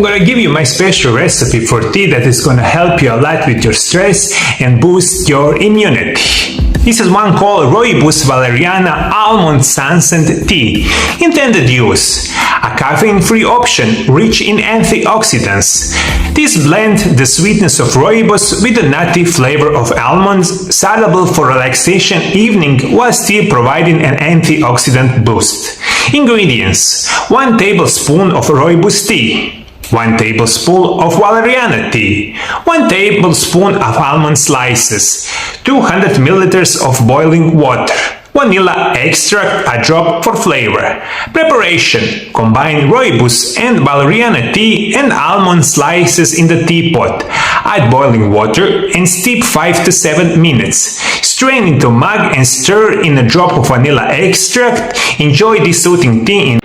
I'm gonna give you my special recipe for tea that is gonna help you a lot with your stress and boost your immunity. This is one called Rooibos Valeriana Almond Sunset Tea. Intended use: a caffeine-free option rich in antioxidants. This blends the sweetness of Rooibos with the nutty flavor of almonds, suitable for relaxation evening while still providing an antioxidant boost. Ingredients: 1 tablespoon of Rooibos tea, 1 tablespoon of Valeriana tea, 1 tablespoon of almond slices, 200 milliliters of boiling water, vanilla extract, a drop for flavor. Preparation: combine Rooibos and Valeriana tea and almond slices in the teapot. Add boiling water and steep 5 to 7 minutes. Strain into mug and stir in a drop of vanilla extract. Enjoy this soothing tea in